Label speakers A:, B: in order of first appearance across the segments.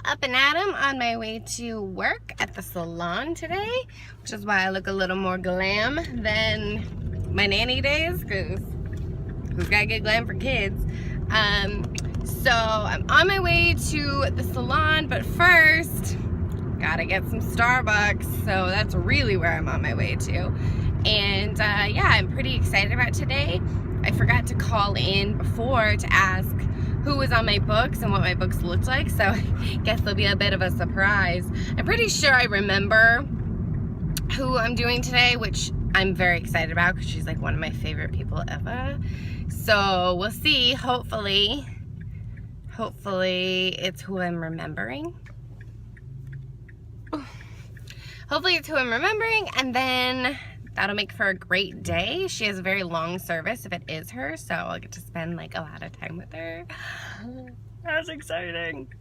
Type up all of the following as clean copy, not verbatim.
A: up and at 'em on my way to work at the salon today, which is why I look a little more glam than my nanny days, because who's gotta get glam for kids? So I'm on my way to the salon, but first, gotta get some Starbucks, so that's really where I'm on my way to. And yeah, I'm pretty excited about today. I forgot to call in before to ask who was on my books and what my books looked like, so I guess there'll be a bit of a surprise. I'm pretty sure I remember who I'm doing today, which I'm very excited about because she's like one of my favorite people ever. So we'll see. Hopefully it's who I'm remembering. Hopefully it's who I'm remembering, and then that'll make for a great day. She has a very long service if it is her, so I'll get to spend like a lot of time with her. That's exciting.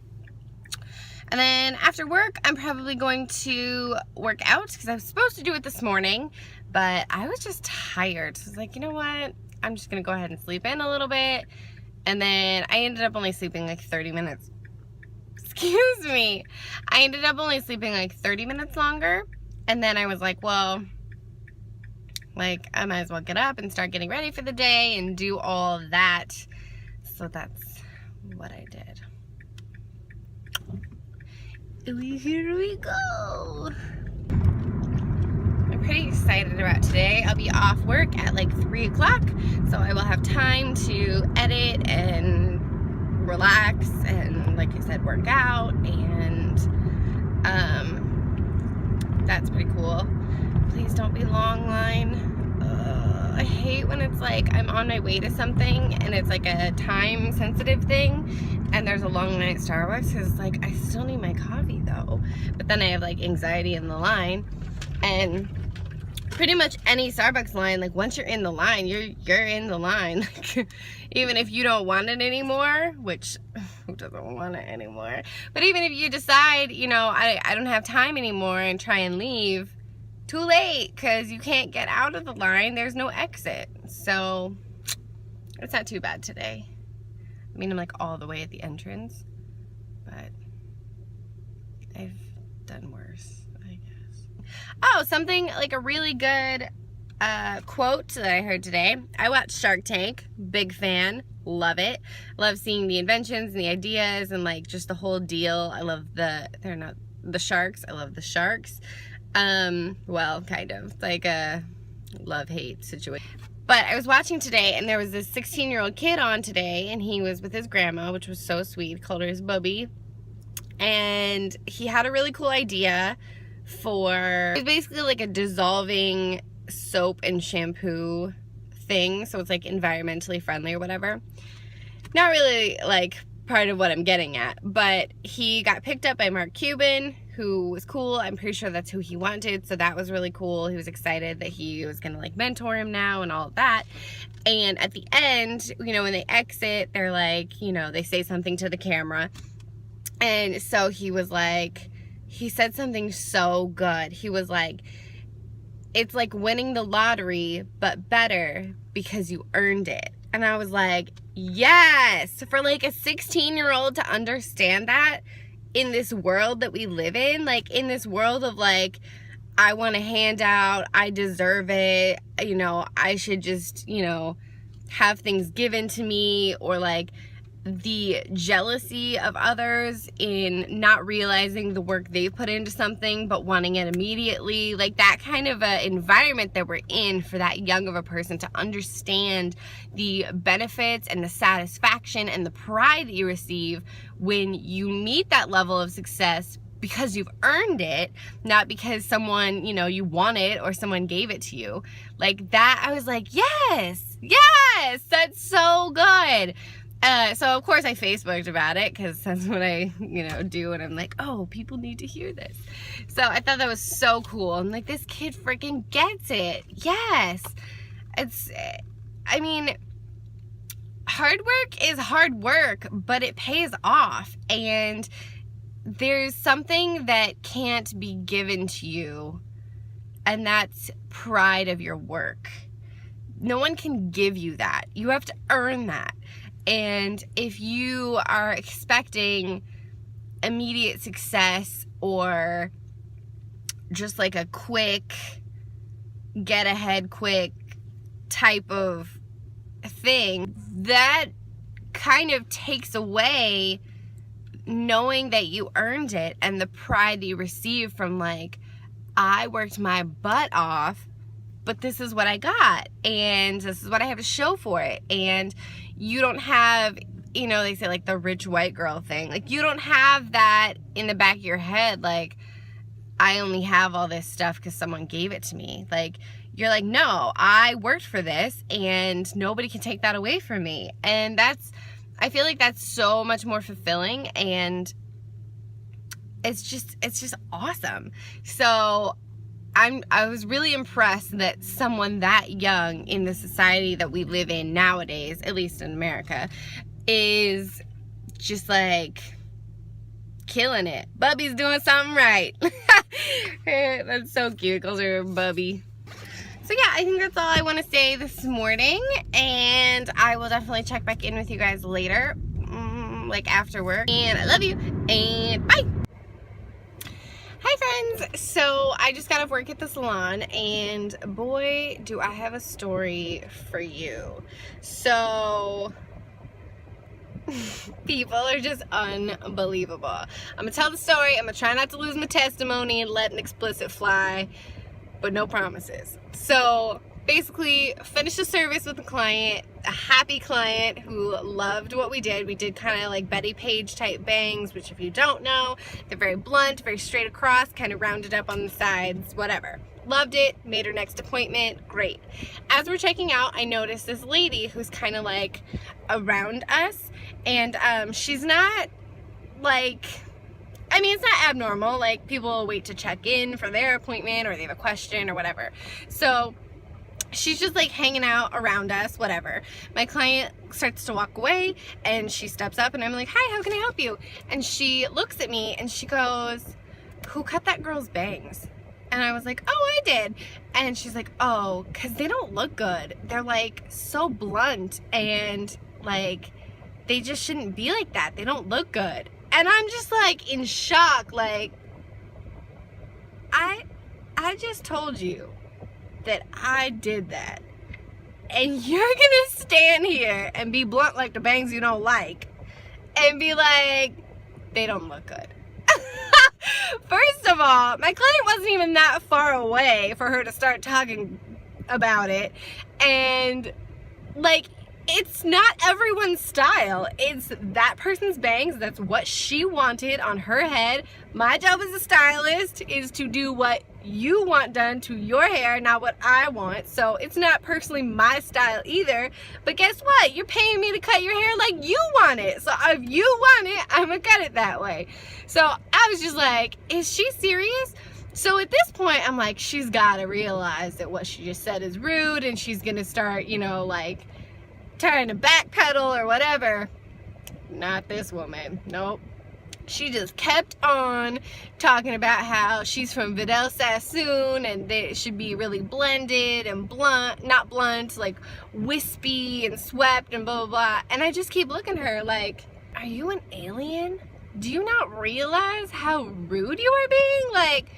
A: And then after work, I'm probably going to work out because I was supposed to do it this morning, but I was just tired. So I was like, you know what? I'm just gonna go ahead and sleep in a little bit. And then I ended up only sleeping like 30 minutes. Excuse me. I ended up only sleeping like 30 minutes longer. And then I was like, well, like I might as well get up and start getting ready for the day and do all that. So that's what I did. Here we go. I'm pretty excited about today. I'll be off work at like 3 o'clock, so I will have time to edit and relax and, like I said, work out, and that's pretty cool. Please don't be long line. I hate when it's like I'm on my way to something and it's like a time sensitive thing and there's a long line at Starbucks, because like I still need my coffee though, but then I have like anxiety in the line. And pretty much any Starbucks line, like once you're in the line, you're in the line. Even if you don't want it anymore, which who doesn't want it anymore, but even if you decide, you know, I don't have time anymore and try and leave, too late, because you can't get out of the line. There's no exit. So it's not too bad today. I mean, I'm like all the way at the entrance, but I've done worse, I guess. Oh, something like a really good quote that I heard today. I watched Shark Tank, big fan, love it. Love seeing the inventions and the ideas and like just the whole deal. I love they're not the sharks. I love the sharks. Well, kind of like a love-hate situation. But I was watching today and there was this 16-year-old kid on today, and he was with his grandma, which was so sweet, called her his Bubby. And he had a really cool idea for, it's basically like a dissolving soap and shampoo thing. So it's like environmentally friendly or whatever. Not really like part of what I'm getting at, but he got picked up by Mark Cuban, who was cool. I'm pretty sure that's who he wanted, so that was really cool. He was excited that he was gonna like mentor him now and all of that. And at the end, you know, when they exit, they're like, you know, they say something to the camera. And so he was like, he said something so good. He was like, it's like winning the lottery, but better because you earned it. And I was like, yes, for like a 16-year-old to understand that in this world that we live in, like in this world of like, I want a handout, I deserve it, you know, I should just, you know, have things given to me, or like the jealousy of others in not realizing the work they've put into something but wanting it immediately, like that kind of a environment that we're in, for that young of a person to understand the benefits and the satisfaction and the pride that you receive when you meet that level of success because you've earned it, not because someone, you know, you want it or someone gave it to you. Like that, I was like, yes, that's so good. So of course I Facebooked about it, because that's what I, you know, do, and I'm like, oh, people need to hear this. So I thought that was so cool. I'm like, this kid freaking gets it. Yes. It's, I mean, hard work is hard work, but it pays off, and there's something that can't be given to you, and that's pride of your work. No one can give you that. You have to earn that. And if you are expecting immediate success or just like a quick, get ahead quick type of thing, that kind of takes away knowing that you earned it and the pride that you receive from like, I worked my butt off, but this is what I got and this is what I have to show for it. And you don't have, you know, they say like the rich white girl thing, like you don't have that in the back of your head, like I only have all this stuff because someone gave it to me. Like, you're like, no, I worked for this and nobody can take that away from me. And I feel like that's so much more fulfilling, and it's just awesome. So I was really impressed that someone that young in the society that we live in nowadays, at least in America, is just like killing it. Bubby's doing something right. That's so cute. Calls her Bubby. So yeah, I think that's all I want to say this morning, and I will definitely check back in with you guys later, like after work. And I love you, and bye. Hi friends. So I just got off work at the salon, and boy, do I have a story for you. So people are just unbelievable. I'm gonna tell the story. I'm gonna try not to lose my testimony and let an explicit fly, but no promises. So basically, finished a service with a client, a happy client who loved what we did. We did kind of like Betty Page type bangs, which if you don't know, they're very blunt, very straight across, kind of rounded up on the sides, whatever. Loved it, made her next appointment, great. As we're checking out, I noticed this lady who's kind of like around us, and she's not like, I mean, it's not abnormal, like people will wait to check in for their appointment or they have a question or whatever. So she's just like hanging out around us, whatever. My client starts to walk away and she steps up and I'm like, hi, how can I help you? And she looks at me and she goes, who cut that girl's bangs? And I was like, oh, I did. And she's like, oh, because they don't look good. They're like so blunt and like they just shouldn't be like that. They don't look good. And I'm just like in shock, like I just told you that I did that, and you're gonna stand here and be blunt like the bangs you don't like and be like, they don't look good. First of all, my client wasn't even that far away for her to start talking about it, and like, it's not everyone's style. It's that person's bangs. That's what she wanted on her head. My job as a stylist is to do what you want done to your hair, not what I want. So it's not personally my style either. But guess what? You're paying me to cut your hair like you want it. So if you want it, I'm gonna cut it that way. So I was just like, is she serious? So at this point, I'm like, she's gotta realize that what she just said is rude, and she's gonna start, you know, like trying to backpedal or whatever. Not this woman. Nope. She just kept on talking about how she's from Vidal Sassoon and they should be really blended and blunt, not blunt, like wispy and swept and blah, blah, blah. And I just keep looking at her like, are you an alien? Do you not realize how rude you are being? Like,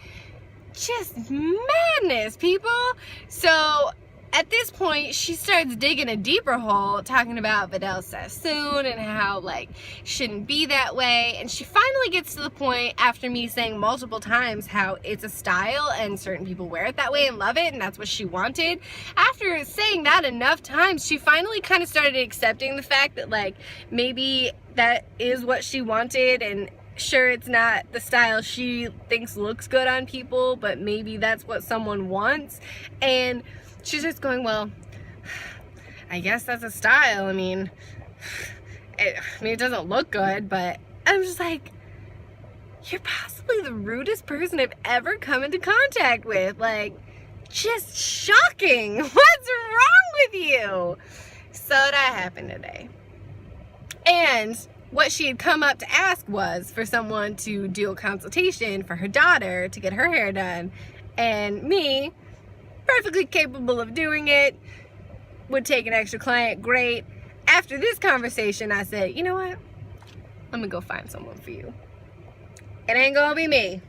A: just madness, people. So at this point, she starts digging a deeper hole, talking about Vidal Sassoon and how, like, shouldn't be that way. And she finally gets to the point, after me saying multiple times how it's a style and certain people wear it that way and love it, and that's what she wanted. After saying that enough times, she finally kind of started accepting the fact that, like, maybe that is what she wanted, and sure, it's not the style she thinks looks good on people, but maybe that's what someone wants. And she's just going, well, I guess that's a style. I mean, it doesn't look good, but I'm just like, you're possibly the rudest person I've ever come into contact with. Like, just shocking. What's wrong with you? So that happened today. And what she had come up to ask was for someone to do a consultation for her daughter to get her hair done. And me, perfectly capable of doing it, would take an extra client, great. After this conversation, I said, you know what? I'm gonna go find someone for you. It ain't gonna be me.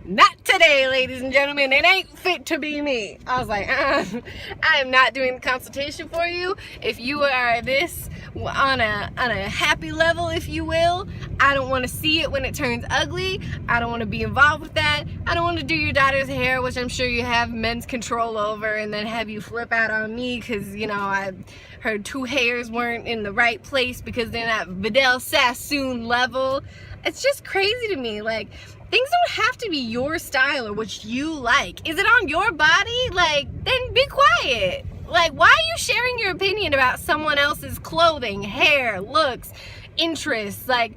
A: Not today, ladies and gentlemen. It ain't fit to be me. I was like, I am not doing the consultation for you. If you are this on a happy level, if you will, I don't want to see it when it turns ugly. I don't want to be involved with that. I don't want to do your daughter's hair, which I'm sure you have men's control over, and then have you flip out on me because, you know, her 2 hairs weren't in the right place because they're not Vidal Sassoon level. It's just crazy to me. Like, things don't have to be your style or what you like. Is it on your body? Like, then be quiet. Like, why are you sharing your opinion about someone else's clothing, hair, looks, interests? Like,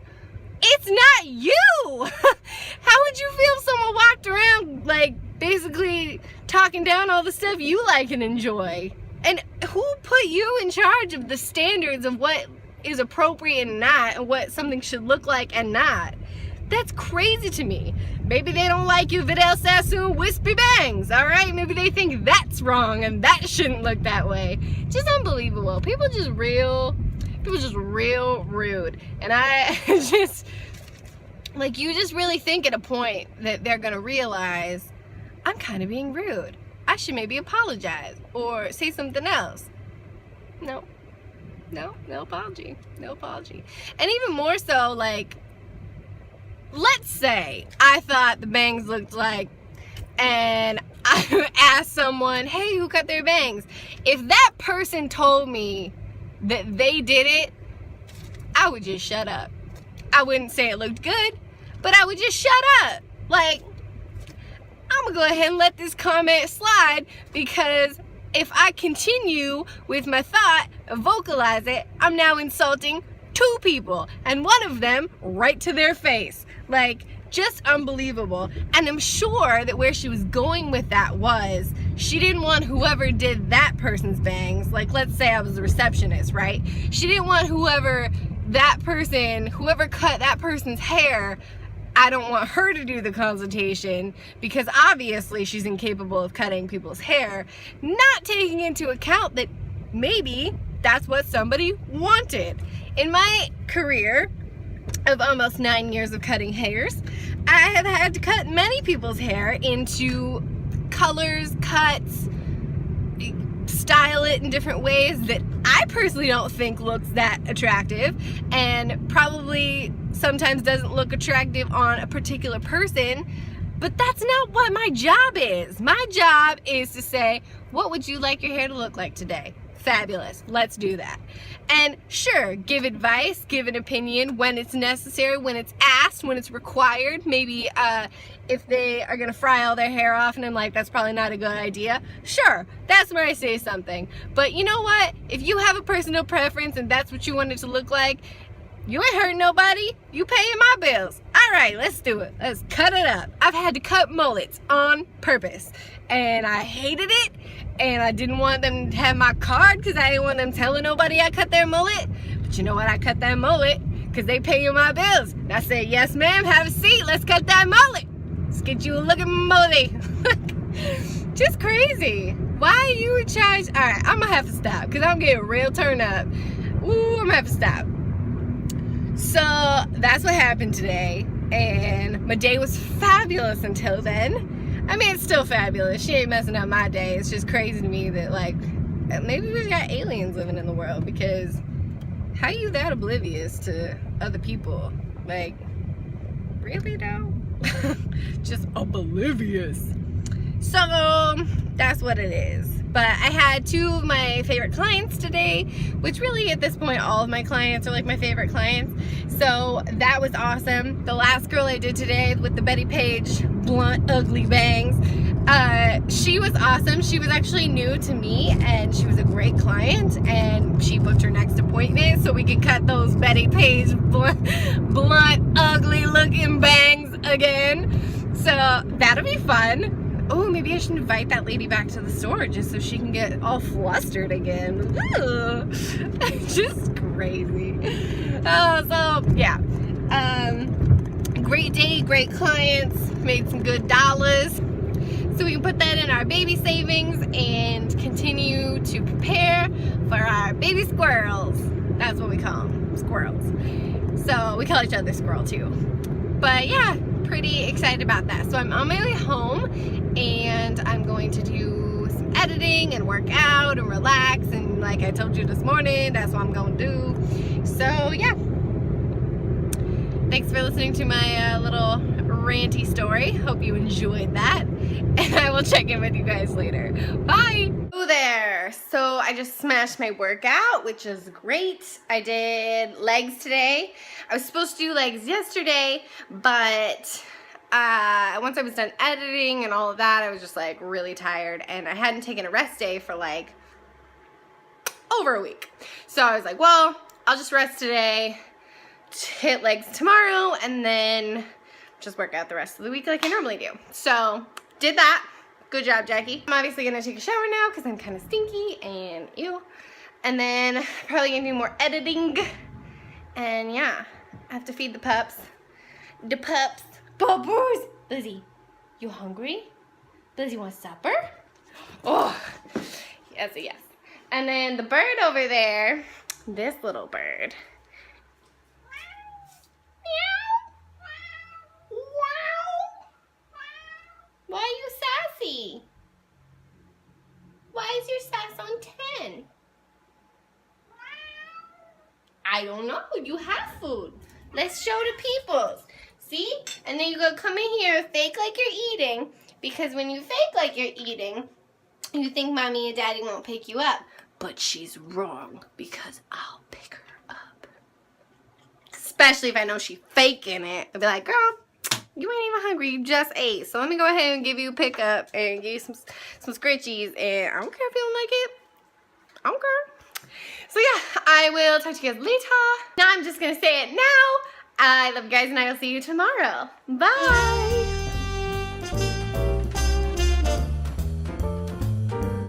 A: it's not you. How would you feel if someone walked around, like, basically talking down all the stuff you like and enjoy? And who put you in charge of the standards of what is appropriate and not, and what something should look like and not? That's crazy to me. Maybe they don't like your Vidal Sassoon wispy bangs, all right? Maybe they think that's wrong and that shouldn't look that way. Just unbelievable. People just real rude. And I just, like, you just really think at a point that they're gonna realize, I'm kind of being rude. I should maybe apologize or say something else. No apology. And even more so, like, let's say I thought the bangs looked like, and I asked someone, hey, who cut their bangs? If that person told me that they did it, I would just shut up. I wouldn't say it looked good, but I would just shut up. Like, I'm gonna go ahead and let this comment slide, because if I continue with my thought, vocalize it, I'm now insulting 2 people, and one of them right to their face. Like, just unbelievable. And I'm sure that where she was going with that was, she didn't want whoever did that person's bangs, like, let's say I was a receptionist, right? She didn't want whoever cut that person's hair, I don't want her to do the consultation, because obviously she's incapable of cutting people's hair, not taking into account that maybe that's what somebody wanted. In my career of almost 9 years of cutting hairs, I have had to cut many people's hair into colors, cuts, style it in different ways that I personally don't think looks that attractive, and probably sometimes doesn't look attractive on a particular person. But that's not what my job is. My job is to say, what would you like your hair to look like today? Fabulous, let's do that. And sure, give advice, give an opinion when it's necessary, when it's asked, when it's required. Maybe if they are gonna fry all their hair off and I'm like, that's probably not a good idea. Sure, that's where I say something. But you know what? If you have a personal preference and that's what you want it to look like, you ain't hurting nobody. You paying my bills. All right, let's do it. Let's cut it up. I've had to cut mullets on purpose, and I hated it, and I didn't want them to have my card because I didn't want them telling nobody I cut their mullet. But you know what? I cut that mullet because they paying my bills. And I said, yes, ma'am, have a seat. Let's cut that mullet. Let's get you a look at my mullet. Just crazy. Why are you in charge? All right, I'm going to have to stop because I'm getting real turned up. Ooh, I'm going to have to stop. So that's what happened today, and my day was fabulous until then. I mean, it's still fabulous. She ain't messing up my day. It's just crazy to me that, like, maybe we got aliens living in the world, because how are you that oblivious to other people? Like, really though? Just oblivious. So that's what it is. But I had 2 of my favorite clients today, which really at this point all of my clients are like my favorite clients. So that was awesome. The last girl I did today with the Betty Page blunt ugly bangs, she was awesome. She was actually new to me, and she was a great client, and she booked her next appointment so we could cut those Betty Page blunt ugly looking bangs again. So that'll be fun. Oh, maybe I should invite that lady back to the store just so she can get all flustered again. Ooh. Just crazy. So yeah, great day, great clients, made some good dollars. So we can put that in our baby savings and continue to prepare for our baby squirrels. That's what we call them, squirrels. So we call each other squirrel too. But yeah, pretty excited about that. So I'm on my way home and I'm going to do some editing and work out and relax, and like I told you this morning, that's what I'm going to do. So yeah, thanks for listening to my little ranty story. Hope you enjoyed that, and I will check in with you guys later. Bye! Hello there! So I just smashed my workout, which is great. I did legs today. I was supposed to do legs yesterday, but once I was done editing and all of that, I was just like really tired, and I hadn't taken a rest day for like over a week. So I was like, well, I'll just rest today, hit legs tomorrow, and then just work out the rest of the week like I normally do. So did that. Good job, Jackie. I'm obviously gonna take a shower now because I'm kind of stinky and ew. And then probably gonna do more editing. And yeah, I have to feed the pups. The pups. Bubbles! Lizzie, you hungry? Lizzie wants supper? Oh, yes, yes. And then the bird over there, this little bird. Why are you sassy? Why is your sass on 10? I don't know. You have food. Let's show the peoples. See? And then you go come in here, fake like you're eating. Because when you fake like you're eating, you think mommy and daddy won't pick you up. But she's wrong, because I'll pick her up. Especially if I know she's faking it. I'll be like, girl, you ain't even hungry, you just ate. So let me go ahead and give you a pickup and give you some scritchies, and I don't care if you don't like it. I don't care. So yeah, I will talk to you guys later. Now I'm just gonna say it now. I love you guys, and I will see you tomorrow. Bye.